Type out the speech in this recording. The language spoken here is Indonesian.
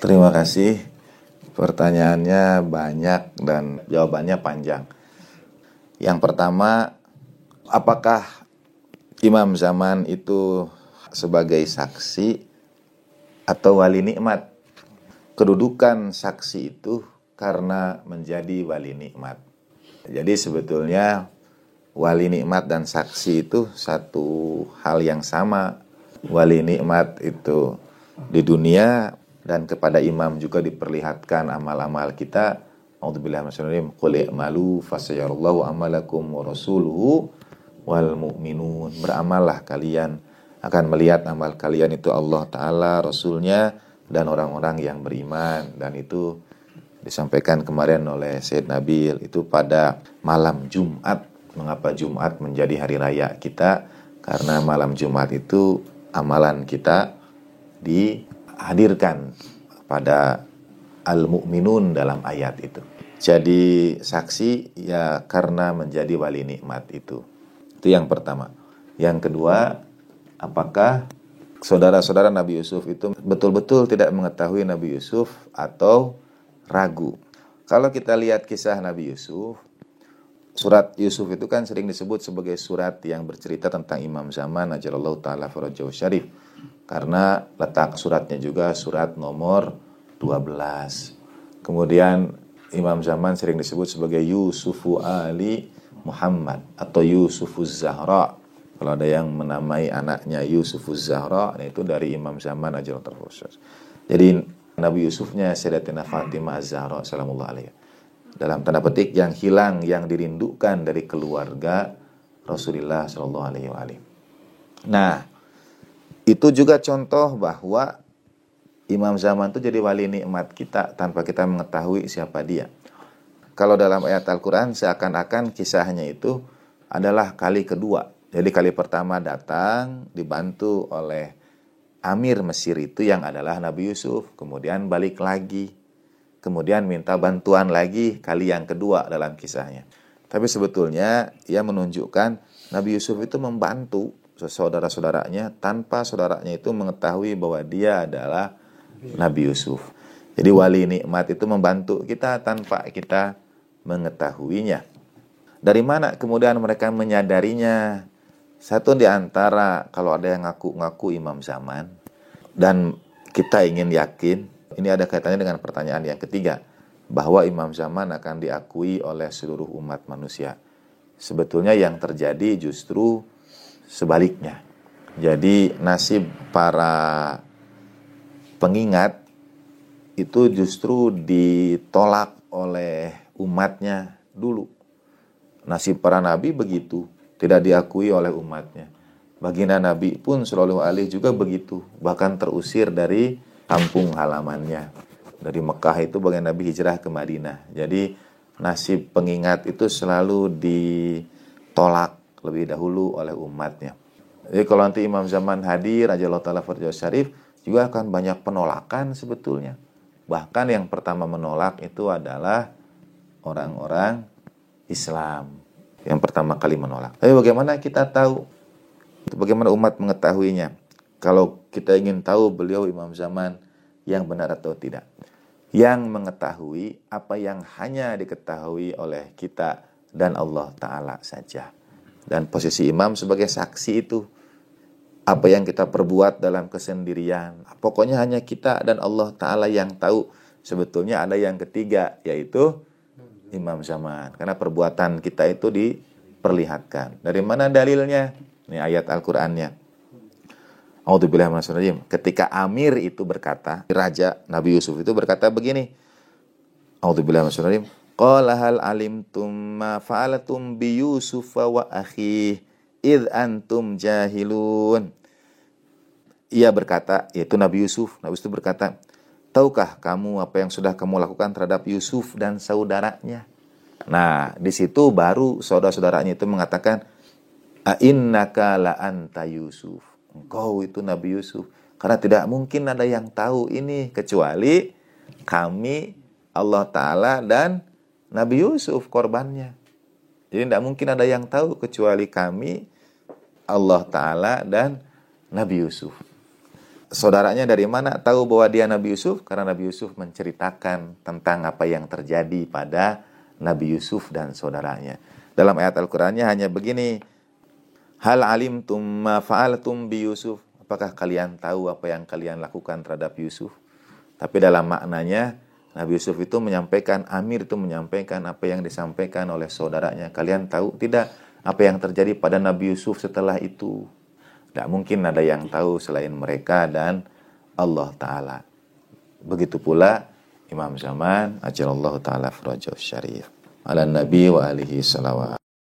Terima kasih. Pertanyaannya banyak dan jawabannya panjang. Yang pertama, apakah imam zaman itu sebagai saksi atau wali nikmat? Kedudukan saksi itu karena menjadi wali nikmat. Jadi sebetulnya wali nikmat dan saksi itu satu hal yang sama. Wali nikmat itu di dunia dan kepada imam juga diperlihatkan amal-amal kita. A'udzubillahi minasyaitonir rajim. Qul i'malu fasayarallahu amalakum wa rasuluhu wal mu'minun. Beramallah kalian, akan melihat amal kalian itu Allah Ta'ala, Rasulnya, dan orang-orang yang beriman. Dan itu disampaikan kemarin oleh Sayyid Nabil itu pada malam Jumat. Mengapa Jumat menjadi hari raya kita? Karena malam Jumat itu amalan kita dihadirkan pada al-mu'minun dalam ayat itu. Jadi saksi ya karena menjadi wali nikmat itu. Itu yang pertama. Yang kedua, apakah saudara-saudara Nabi Yusuf itu betul-betul tidak mengetahui Nabi Yusuf atau ragu? Kalau kita lihat kisah Nabi Yusuf, surat Yusuf itu kan sering disebut sebagai surat yang bercerita tentang Imam Zaman ajalallahu ta'ala farajahu syarif. Karena letak suratnya juga surat nomor 12. Kemudian Imam Zaman sering disebut sebagai Yusufu Ali Muhammad atau Yusufuz Zahra. Kalau ada yang menamai anaknya Yusufuz Zahra, itu dari Imam Zaman ajalallahu ta'ala farajahu syarif. Jadi Nabi Yusufnya Sayyidatina Fatimah Az-Zahra salamullah alaiha. Dalam tanda petik yang hilang, yang dirindukan dari keluarga Rasulullah sallallahu alaihi wasallam. Nah, itu juga contoh bahwa Imam Zaman itu jadi wali nikmat kita tanpa kita mengetahui siapa dia. Kalau dalam ayat Al-Quran seakan-akan kisahnya itu adalah kali kedua. Jadi kali pertama datang dibantu oleh Amir Mesir itu yang adalah Nabi Yusuf. Kemudian balik lagi. Kemudian minta bantuan lagi kali yang kedua dalam kisahnya. Tapi sebetulnya ia menunjukkan Nabi Yusuf itu membantu saudara-saudaranya tanpa saudaranya itu mengetahui bahwa dia adalah Nabi Yusuf. Jadi wali nikmat itu membantu kita tanpa kita mengetahuinya. Dari mana kemudian mereka menyadarinya? Satu di antara kalau ada yang ngaku-ngaku Imam Zaman dan kita ingin yakin, ini ada kaitannya dengan pertanyaan yang ketiga, bahwa Imam Zaman akan diakui oleh seluruh umat manusia. Sebetulnya yang terjadi justru sebaliknya. Jadi nasib para pengingat itu justru ditolak oleh umatnya dulu. Nasib para nabi begitu, tidak diakui oleh umatnya. Baginda Nabi pun sallallahu alaihi juga begitu, bahkan terusir dari kampung halamannya. Dari Mekah itu baginda Nabi hijrah ke Madinah. Jadi nasib pengingat itu selalu ditolak lebih dahulu oleh umatnya. Jadi kalau nanti Imam Zaman hadir ajallahu ta'ala farajahu syarif, juga akan banyak penolakan sebetulnya. Bahkan yang pertama menolak itu adalah orang-orang Islam. Yang pertama kali menolak. Tapi bagaimana kita tahu? Bagaimana umat mengetahuinya? Kalau kita ingin tahu beliau Imam Zaman yang benar atau tidak. Yang mengetahui apa yang hanya diketahui oleh kita dan Allah Ta'ala saja. Dan posisi imam sebagai saksi itu, apa yang kita perbuat dalam kesendirian, pokoknya hanya kita dan Allah Ta'ala yang tahu. Sebetulnya ada yang ketiga, yaitu Imam Zaman. Karena perbuatan kita itu diperlihatkan. Dari mana dalilnya? Ini ayat Al-Qur'annya. A'udzubillahi minasyaitonir rajim. Ketika Amir itu berkata, Raja Nabi Yusuf itu berkata begini. A'udzubillahi minasyaitonir rajim. Qala hal alimtum ma fa'alatum bi Yusuf wa akhihi id antum jahilun. Ia berkata, yaitu Nabi Yusuf. Nabi Yusuf berkata, tahukah kamu apa yang sudah kamu lakukan terhadap Yusuf dan saudaranya? Nah, di situ baru saudara-saudaranya itu mengatakan, A'innaka la anta Yusuf. Engkau itu Nabi Yusuf. Karena tidak mungkin ada yang tahu ini kecuali kami, Allah Ta'ala dan Nabi Yusuf korbannya. Jadi tidak mungkin ada yang tahu kecuali kami, Allah Ta'ala dan Nabi Yusuf. saudaranya dari mana tahu bahwa dia Nabi Yusuf? Karena Nabi Yusuf menceritakan tentang apa yang terjadi pada Nabi Yusuf dan saudaranya. Dalam ayat Al-Qur'annya hanya begini, hal alimtum ma fa'altum bi Yusuf? Apakah kalian tahu apa yang kalian lakukan terhadap Yusuf? Tapi dalam maknanya Nabi Yusuf itu menyampaikan, Amir itu menyampaikan apa yang disampaikan oleh saudaranya. Kalian tahu tidak apa yang terjadi pada Nabi Yusuf setelah itu? Tidak mungkin ada yang tahu selain mereka dan Allah Ta'ala. Begitu pula Imam Zaman, ajalallahu ta'ala farajahu syarif. Ala nabi wa alihi salawat.